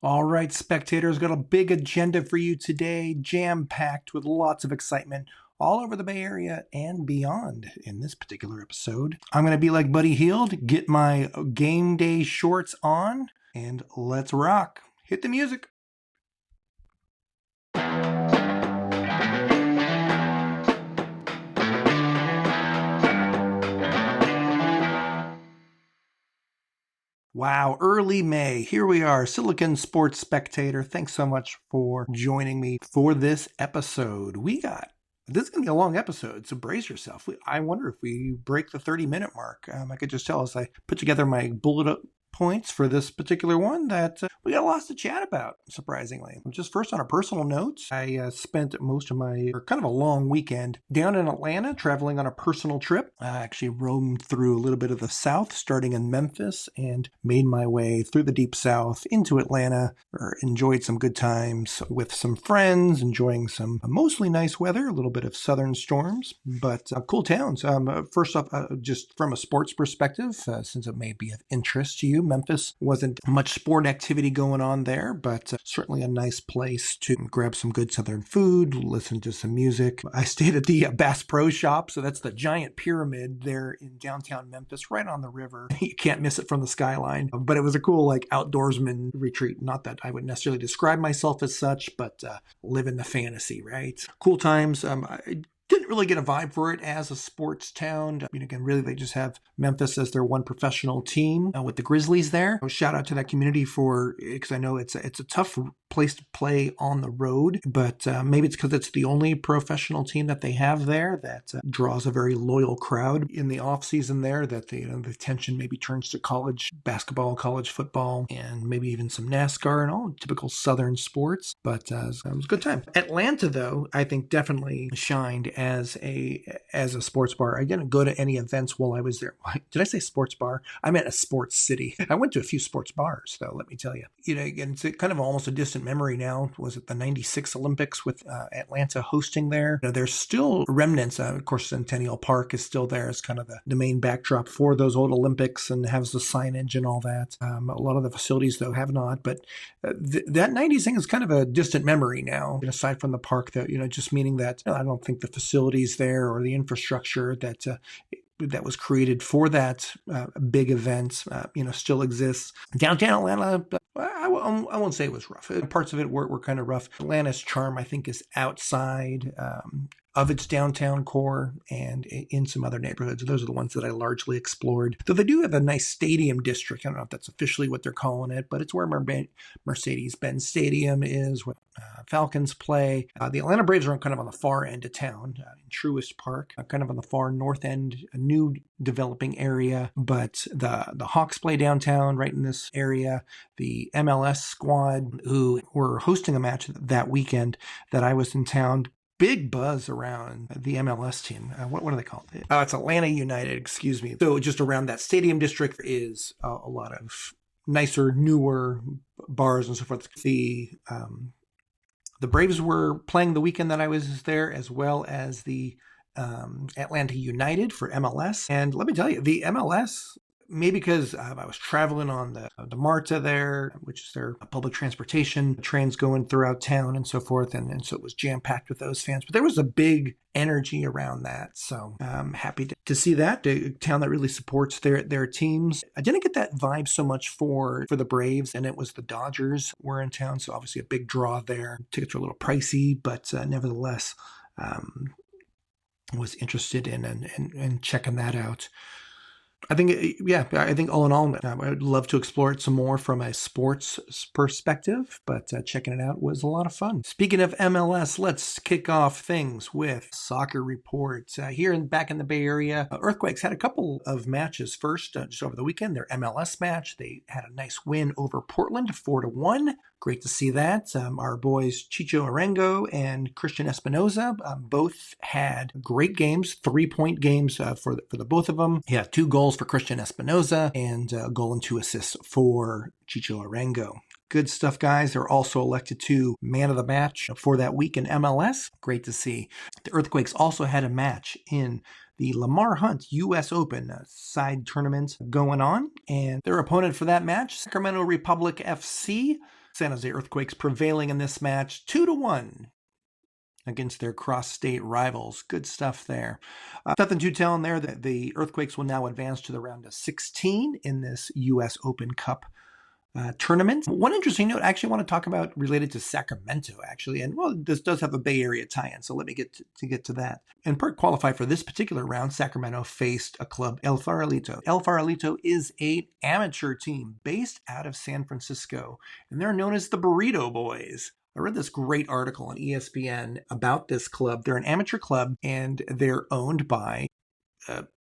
All right, spectators, got a big agenda for you today, jam-packed with lots of excitement all over the Bay Area and beyond in this particular episode. I'm going to be like Buddy Hield, get my game day shorts on, and let's rock. Hit the music. Wow, early May. Here we are, Silicon Sports Spectator. Thanks so much for joining me for this episode. This is going to be a long episode, so brace yourself. I wonder if we break the 30-minute mark. I could just tell as I put together my bullet points for this particular one that we got lots to chat about, surprisingly. Just first on a personal note, I spent most of kind of a long weekend down in Atlanta, traveling on a personal trip. I actually roamed through a little bit of the South, starting in Memphis, and made my way through the Deep South into Atlanta, enjoyed some good times with some friends, enjoying some mostly nice weather, a little bit of southern storms, but cool towns. First off, just from a sports perspective, since it may be of interest to you, Memphis wasn't much sport activity going on there, but certainly a nice place to grab some good southern food, listen to some music. I stayed at the Bass Pro Shop, so that's the giant pyramid there in downtown Memphis, right on the river. You can't miss it from the skyline, but it was a cool outdoorsman retreat. Not that I would necessarily describe myself as such, but live in the fantasy, right? Cool times. I didn't really get a vibe for it as a sports town. Again, really, they just have Memphis as their one professional team with the Grizzlies there. Shout out to that community because I know it's a tough place to play on the road, but maybe it's because it's the only professional team that they have there that draws a very loyal crowd in the off season there. That the attention maybe turns to college basketball, college football, and maybe even some NASCAR and all typical Southern sports. But it was a good time. Atlanta, though, I think definitely shined as a sports bar. I didn't go to any events while I was there. Did I say sports bar? I meant a sports city. I went to a few sports bars, though, let me tell you. Again, it's kind of almost a distant memory now. Was it the 96 Olympics with Atlanta hosting there? There's still remnants. Of course, Centennial Park is still there as kind of the main backdrop for those old Olympics and has the signage and all that. A lot of the facilities, though, have not. But that 90s thing is kind of a distant memory now, aside from the park, though, just meaning that I don't think the facilities there or the infrastructure that was created for that big event, still exists. Downtown Atlanta, I won't say it was rough. Parts of it were kind of rough. Atlanta's charm, I think, is outside of its downtown core and in some other neighborhoods. Those are the ones that I largely explored. Though they do have a nice stadium district. I don't know if that's officially what they're calling it, but it's where Mercedes-Benz Stadium is, where Falcons play. The Atlanta Braves are kind of on the far end of town, in Truist Park, kind of on the far north end, a new developing area. But the Hawks play downtown, right in this area. The MLS squad, who were hosting a match that weekend that I was in town. Big buzz around the MLS team. What do they call it? It's Atlanta United, excuse me. So just around that stadium district is a lot of nicer, newer bars and so forth. The Braves were playing the weekend that I was there, as well as the Atlanta United for MLS. And let me tell you, the MLS, maybe because I was traveling on the MARTA there, which is their public transportation, trains going throughout town and so forth. And so it was jam-packed with those fans. But there was a big energy around that. So I'm happy to see that. A town that really supports their teams. I didn't get that vibe so much for the Braves, and it was the Dodgers were in town. So obviously a big draw there. Tickets were a little pricey, but nevertheless, was interested in checking that out. I think all in all, I would love to explore it some more from a sports perspective, but checking it out was a lot of fun. Speaking of MLS, let's kick off things with soccer reports. Back in the Bay Area, Earthquakes had a couple of matches. First, just over the weekend, their MLS match. They had a nice win over Portland, 4-1. Great to see that. Our boys Chicho Arango and Christian Espinoza both had great games, 3-point games for the both of them. Yeah, 2 goals for Christian Espinoza and a goal and 2 assists for Chicho Arango. Good stuff, guys. They're also elected to man of the match for that week in MLS. Great to see. The Earthquakes also had a match in the Lamar Hunt U.S. Open side tournament going on, and their opponent for that match, Sacramento Republic FC, San Jose Earthquakes prevailing in this match 2-1 against their cross-state rivals. Good stuff there. Nothing to tell in there that the Earthquakes will now advance to the round of 16 in this U.S. Open Cup tournament. One interesting note I actually want to talk about related to Sacramento, actually, and well, this does have a Bay Area tie-in, so let me get to that. In part qualify for this particular round, Sacramento faced a club, El Farolito. El Farolito is an amateur team based out of San Francisco, and they're known as the Burrito Boys. I read this great article on ESPN about this club. They're an amateur club, and they're owned by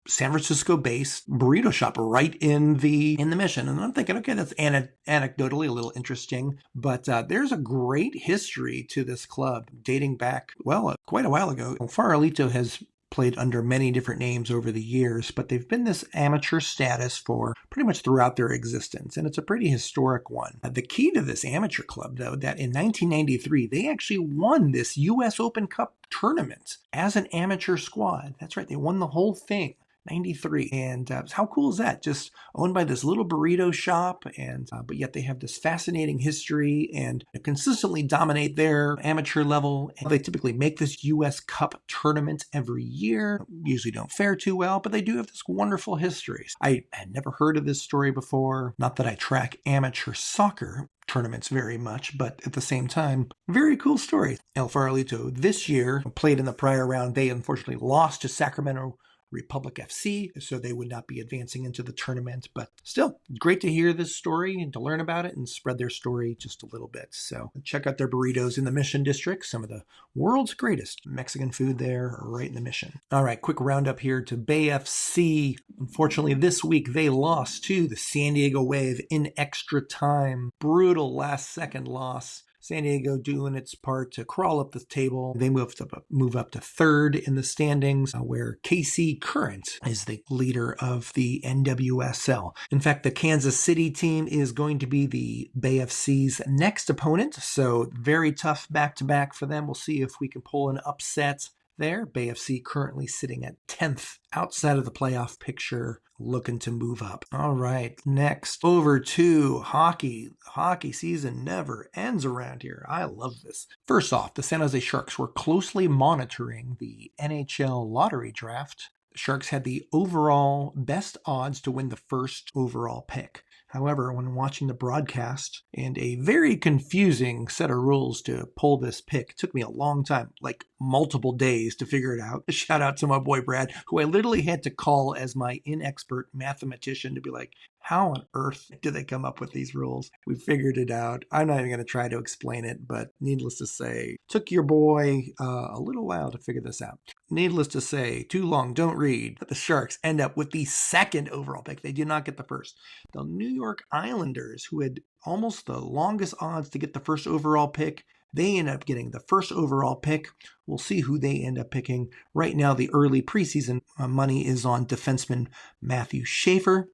San Francisco-based burrito shop right in the Mission. And I'm thinking, okay, that's anecdotally a little interesting, but there's a great history to this club dating back, well, quite a while ago. Farolito has played under many different names over the years, but they've been this amateur status for pretty much throughout their existence, and it's a pretty historic one. The key to this amateur club, though, that in 1993, they actually won this U.S. Open Cup tournament as an amateur squad. That's right, they won the whole thing. 93. And how cool is that? Just owned by this little burrito shop, and but yet they have this fascinating history and consistently dominate their amateur level. And they typically make this U.S. Cup tournament every year. Usually don't fare too well, but they do have this wonderful history. I had never heard of this story before. Not that I track amateur soccer tournaments very much, but at the same time, very cool story. El Farolito this year played in the prior round. They unfortunately lost to Sacramento Republic FC, so they would not be advancing into the tournament. But still, great to hear this story and to learn about it and spread their story just a little bit. So check out their burritos in the Mission District, some of the world's greatest Mexican food there right in the Mission. All right, quick roundup here to Bay FC. Unfortunately, this week they lost to the San Diego Wave in extra time. Brutal last-second loss. San Diego doing its part to crawl up the table. They move up to third in the standings, where KC Current is the leader of the NWSL. In fact, the Kansas City team is going to be the Bay FC's next opponent, so very tough back-to-back for them. We'll see if we can pull an upset there. Bay FC currently sitting at 10th outside of the playoff picture, looking to move up. All right, next over to hockey. Hockey season never ends around here. I love this. First off, the San Jose Sharks were closely monitoring the NHL lottery draft. The Sharks had the overall best odds to win the first overall pick. However, when watching the broadcast and a very confusing set of rules to pull this pick, it took me a long time, like multiple days to figure it out. Shout out to my boy Brad, who I literally had to call as my inexpert mathematician to be like, how on earth did they come up with these rules? We figured it out. I'm not even going to try to explain it, but needless to say, took your boy a little while to figure this out. Needless to say, too long, don't read. But the Sharks end up with the second overall pick. They did not get the first. The New York Islanders, who had almost the longest odds to get the first overall pick, they end up getting the first overall pick. We'll see who they end up picking. Right now, the early preseason money is on defenseman Matthew Schaefer,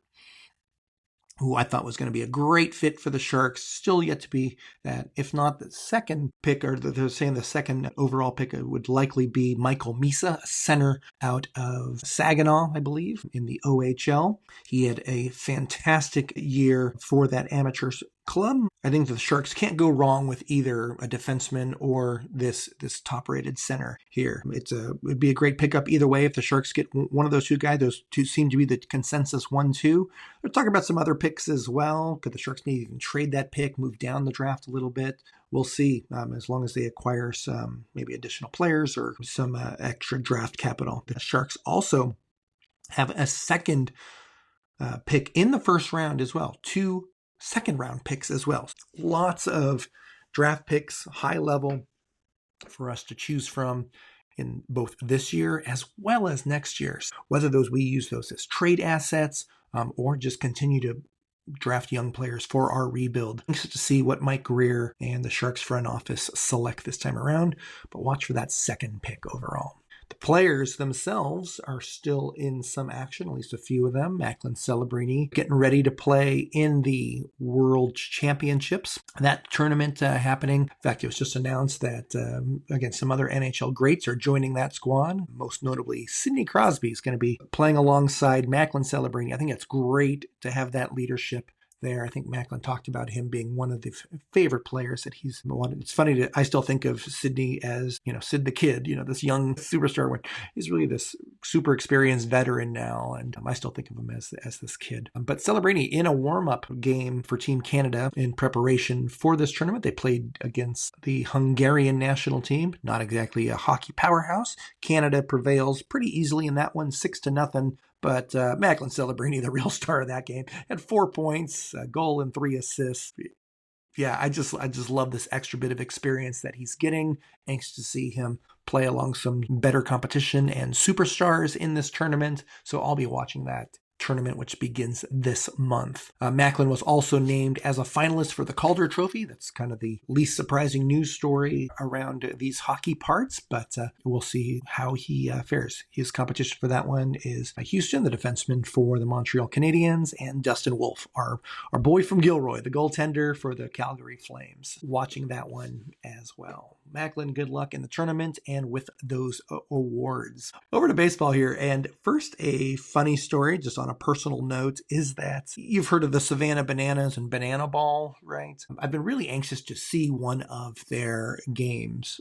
who I thought was going to be a great fit for the Sharks. Still yet to be that. If not the second pick, or they're saying the second overall pick would likely be Michael Misa, a center out of Saginaw, I believe, in the OHL. He had a fantastic year for that amateur club. I think the Sharks can't go wrong with either a defenseman or this top-rated center here. It'd be a great pickup either way if the Sharks get one of those two guys. Those two seem to be the consensus 1-2. They're talking about some other picks as well. Could the Sharks maybe even trade that pick, move down the draft a little bit? We'll see, as long as they acquire some maybe additional players or some extra draft capital. The Sharks also have a second pick in the first round as well. 2 second-round picks as well. Lots of draft picks, high level, for us to choose from in both this year as well as next year. Whether we use those as trade assets or just continue to draft young players for our rebuild. Anxious to see what Mike Greer and the Sharks front office select this time around, but watch for that second pick overall. The players themselves are still in some action, at least a few of them. Macklin Celebrini getting ready to play in the World Championships. That tournament happening. In fact, it was just announced that, again, some other NHL greats are joining that squad. Most notably, Sidney Crosby is going to be playing alongside Macklin Celebrini. I think it's great to have that leadership there. I think Macklin talked about him being one of the favorite players that he's wanted. It's funny I still think of Sidney as, Sid the Kid, this young superstar when he's really this super experienced veteran now. And I still think of him as this kid. But Celebrini, in a warm-up game for Team Canada in preparation for this tournament, they played against the Hungarian national team. Not exactly a hockey powerhouse. Canada prevails pretty easily in that one, 6-0. But Macklin Celebrini, the real star of that game, had 4 points, a goal and 3 assists. Yeah, I just love this extra bit of experience that he's getting. Anxious to see him play along some better competition and superstars in this tournament. So I'll be watching that tournament, which begins this month. Macklin was also named as a finalist for the Calder Trophy. That's kind of the least surprising news story around these hockey parts, but we'll see how he fares. His competition for that one is Houston, the defenseman for the Montreal Canadiens, and Dustin Wolf, our boy from Gilroy, the goaltender for the Calgary Flames. Watching that one as well. Macklin, good luck in the tournament and with those awards. Over to baseball here, and first a funny story, just on a personal note, is that you've heard of the Savannah Bananas and Banana Ball, right? I've been really anxious to see one of their games.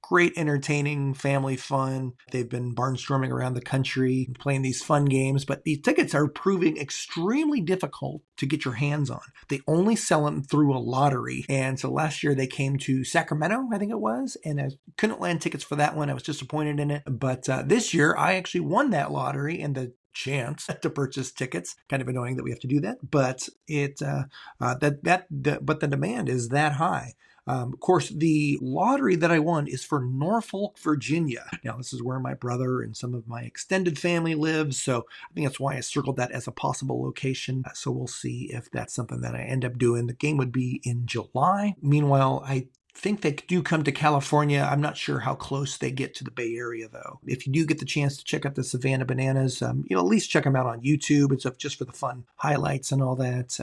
Great entertaining, family fun. They've been barnstorming around the country, playing these fun games, but these tickets are proving extremely difficult to get your hands on. They only sell them through a lottery. And so last year they came to Sacramento, I think it was, and I couldn't land tickets for that one. I was disappointed in it. But this year I actually won that lottery and the chance to purchase tickets. Kind of annoying that we have to do that, but but the demand is that high. Of course, the lottery that I won is for Norfolk, Virginia. Now, this is where my brother and some of my extended family lives, so I think that's why I circled that as a possible location. So we'll see if that's something that I end up doing. The game would be in July. Meanwhile, I think they do come to California. I'm not sure how close they get to the Bay Area, though. If you do get the chance to check out the Savannah Bananas, at least check them out on YouTube and stuff, just for the fun highlights and all that.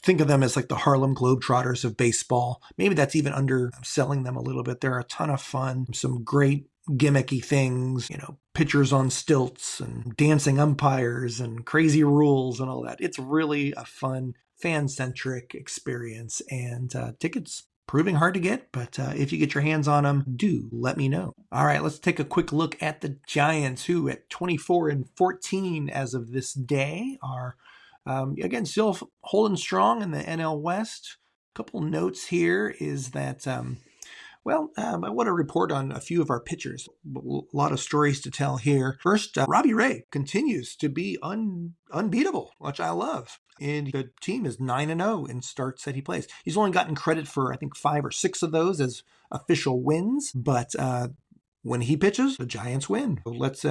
Think of them as like the Harlem Globetrotters of baseball. Maybe that's even underselling them a little bit. They're a ton of fun. Some great gimmicky things, pitchers on stilts and dancing umpires and crazy rules and all that. It's really a fun, fan-centric experience, and tickets proving hard to get, but if you get your hands on them, do let me know. All right, let's take a quick look at the Giants, who at 24-14 as of this day are, again, still holding strong in the NL West. A couple notes here is that, I want to report on a few of our pitchers. A lot of stories to tell here. First, Robbie Ray continues to be unbeatable, which I love. And the team is 9-0 in starts that he plays. He's only gotten credit for, I think, 5 or 6 of those as official wins. But when he pitches, the Giants win. So let's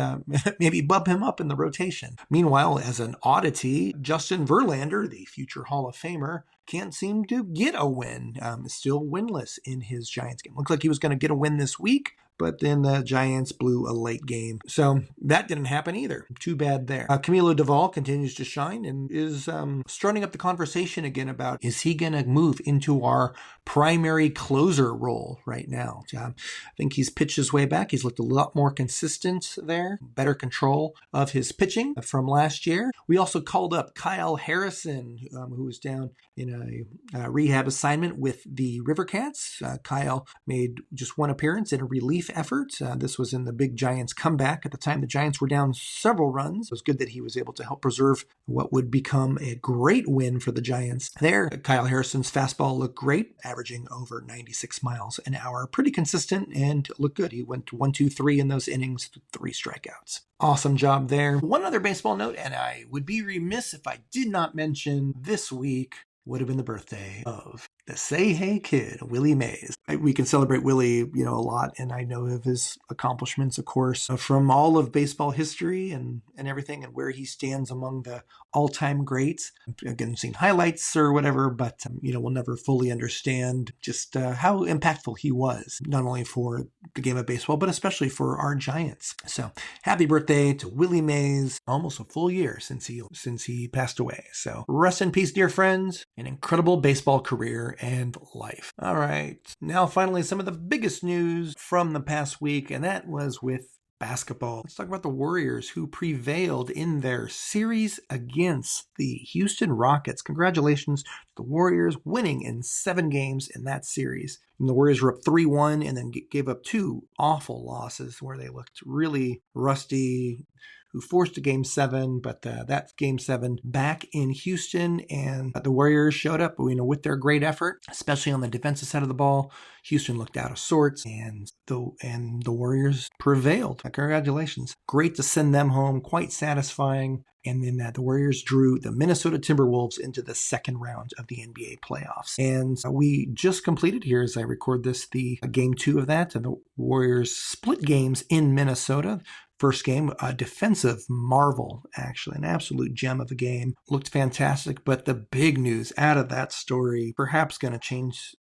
maybe bump him up in the rotation. Meanwhile, as an oddity, Justin Verlander, the future Hall of Famer, can't seem to get a win. Still winless in his Giants game. Looks like he was going to get a win this week, but then the Giants blew a late game. So that didn't happen either. Too bad there. Camilo Duvall continues to shine and is starting up the conversation again about, is he going to move into our primary closer role right now? I think he's pitched his way back. He's looked a lot more consistent there, better control of his pitching from last year. We also called up Kyle Harrison, who was down in a rehab assignment with the River Cats. Kyle made just one appearance in a relief effort. This was in the big Giants comeback. At the time, the Giants were down several runs. It was good that he was able to help preserve what would become a great win for the Giants there. Kyle Harrison's fastball looked great, averaging over 96 miles an hour. Pretty consistent and looked good. He went 1-2-3 in those innings, 3 strikeouts. Awesome job there. One other baseball note, and I would be remiss if I did not mention this week would have been the birthday of the Say Hey Kid, Willie Mays. We can celebrate Willie, a lot, and I know of his accomplishments, of course, from all of baseball history and everything, and where he stands among the all-time greats. Again, seen highlights or whatever, but, we'll never fully understand just how impactful he was, not only for the game of baseball, but especially for our Giants. So happy birthday to Willie Mays. Almost a full year since he passed away. So rest in peace, dear friends. An incredible baseball career and life. All right. Now, finally, some of the biggest news from the past week, and that was with basketball. Let's talk about the Warriors, who prevailed in their series against the Houston Rockets. Congratulations to the Warriors, winning in 7 games in that series. And the Warriors were up 3-1 and then gave up 2 awful losses where they looked really rusty, who forced a Game 7, but that Game 7 back in Houston, and the Warriors showed up, with their great effort, especially on the defensive side of the ball. Houston looked out of sorts, and the Warriors prevailed. Congratulations. Great to send them home, quite satisfying. And then the Warriors drew the Minnesota Timberwolves into the second round of the NBA playoffs. And we just completed here, as I record this, the Game 2 of that. And the Warriors split games in Minnesota. First game, a defensive marvel, actually, an absolute gem of a game. Looked fantastic, but the big news out of that story, perhaps going to change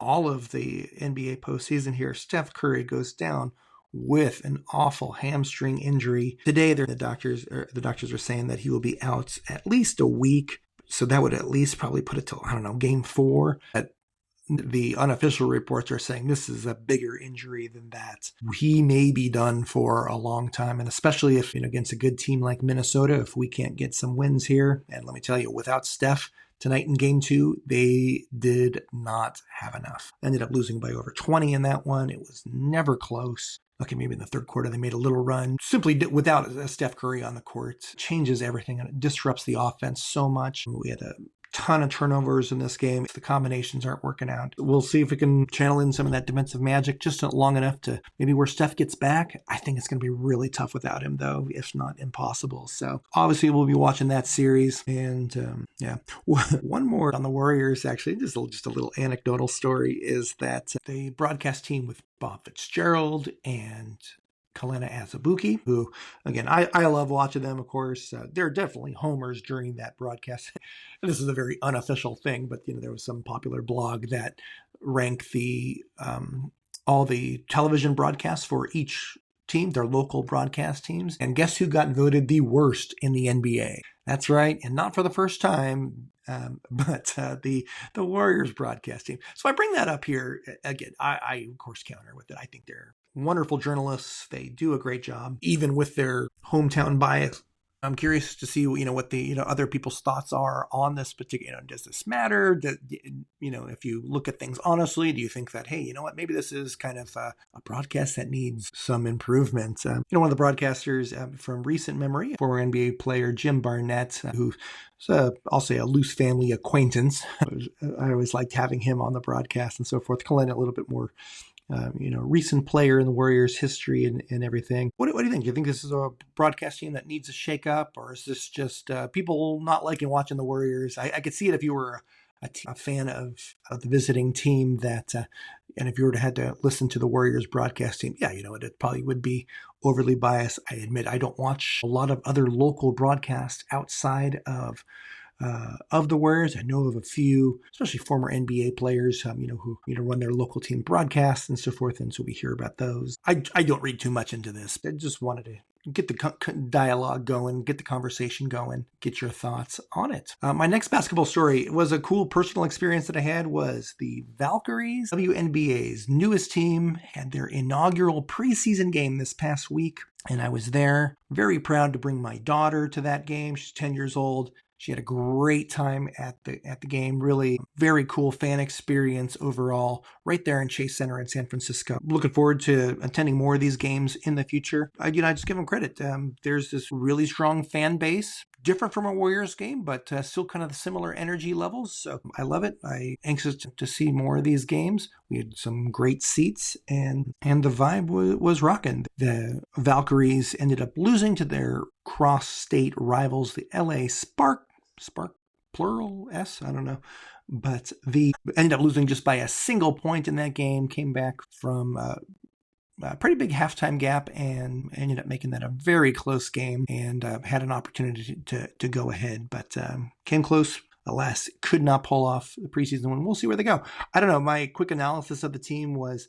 all of the NBA postseason here. Steph Curry goes down with an awful hamstring injury. Today, the doctors are saying that he will be out at least a week. So that would at least probably put it to, Game 4. The unofficial reports are saying this is a bigger injury than that. He may be done for a long time, and especially if, against a good team like Minnesota, if we can't get some wins here. And let me tell you, without Steph tonight in Game 2, they did not have enough. Ended up losing by over 20 in that one. It was never close. Okay, maybe in the third quarter they made a little run. Simply without Steph Curry on the court, changes everything, and it disrupts the offense so much. We had a ton of turnovers in this game. If the combinations aren't working out, we'll see if we can channel in some of that defensive magic just long enough to maybe where Steph gets back. I think it's going to be really tough without him, though, if not impossible. So obviously we'll be watching that series. And one more on the Warriors, actually, just a little anecdotal story, is that the broadcast team with Bob Fitzgerald and Kalena Azubuike, who, again, I love watching them, of course. They're definitely homers during that broadcast. And this is a very unofficial thing, but, there was some popular blog that ranked all the television broadcasts for each team, their local broadcast teams. And guess who got voted the worst in the NBA? That's right, and not for the first time, but the Warriors broadcast team. So I bring that up here. Again, I of course counter with it. I think they're wonderful journalists. They do a great job, even with their hometown bias. I'm curious to see, what the, other people's thoughts are on this particular, does this matter? If you look at things honestly, do you think that, hey, maybe this is kind of a broadcast that needs some improvement? One of the broadcasters from recent memory, former NBA player Jim Barnett, who's I'll say a loose family acquaintance. I always liked having him on the broadcast and so forth, calling it a little bit more recent player in the Warriors' history and everything. What do you think? Do you think this is a broadcast team that needs a shake-up, or is this just people not liking watching the Warriors? I could see it if you were a fan of the visiting team, that and if you were to had to listen to the Warriors broadcast team, it probably would be overly biased. I admit I don't watch a lot of other local broadcasts outside of the Warriors. I know of a few, especially former NBA players, who run their local team broadcasts and so forth, and so we hear about those. I don't read too much into this. I just wanted to get the dialogue going, get the conversation going, get your thoughts on it. My next basketball story was a cool personal experience that I had. Was the Valkyries, WNBA's newest team, had their inaugural preseason game this past week, and I was there. Very proud to bring my daughter to that game. She's 10 years old. She had a great time at the game. Really very cool fan experience overall, right there in Chase Center in San Francisco. Looking forward to attending more of these games in the future. I just give them credit. There's this really strong fan base, different from a Warriors game, but still kind of the similar energy levels. So I love it. I'm anxious to see more of these games. We had some great seats, and the vibe was rocking. The Valkyries ended up losing to their cross-state rivals, the LA Spark, plural S, I don't know. But they ended up losing just by a single point in that game, came back from a pretty big halftime gap and ended up making that a very close game, and had an opportunity to go ahead, but came close. Alas, could not pull off the preseason one. We'll see where they go. I don't know. My quick analysis of the team was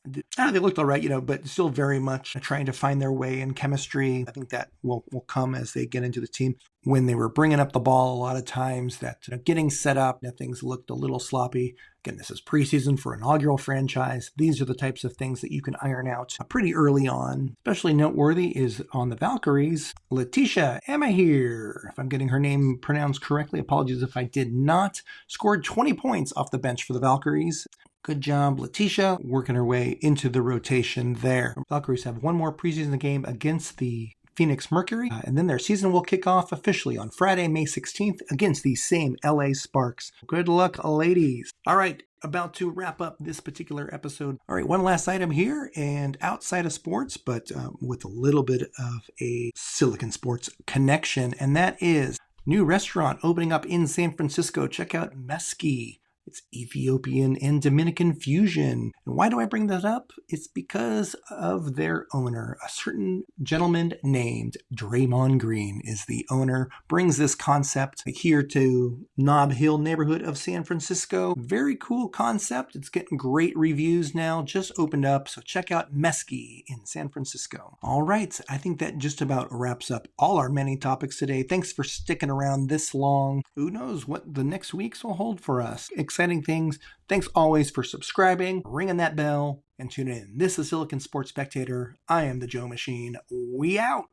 They looked all right, but still very much trying to find their way in chemistry. I think that will come as they get into the team. When they were bringing up the ball, a lot of times that getting set up, things looked a little sloppy. Again, this is preseason for inaugural franchise. These are the types of things that you can iron out pretty early on. Especially noteworthy is on the Valkyries, Letitia Amahir, if I'm getting her name pronounced correctly, apologies if I did not, scored 20 points off the bench for the Valkyries. Good job, Letitia, working her way into the rotation there. Valkyries have one more preseason game against the Phoenix Mercury, and then their season will kick off officially on Friday, May 16th against the same LA Sparks. Good luck, ladies. All right, about to wrap up this particular episode. All right, one last item here, and outside of sports, but with a little bit of a Silicon Sports connection, and that is new restaurant opening up in San Francisco. Check out Meski. It's Ethiopian and Dominican fusion. And why do I bring that up? It's because of their owner. A certain gentleman named Draymond Green is the owner. Brings this concept here to Nob Hill neighborhood of San Francisco. Very cool concept. It's getting great reviews now. Just opened up. So check out Meski in San Francisco. All right. I think that just about wraps up all our many topics today. Thanks for sticking around this long. Who knows what the next weeks will hold for us. Exciting things. Thanks always for subscribing, ringing that bell, and tuning in. This is Silicon Sports Spectator. I am the Joe Machine. We out.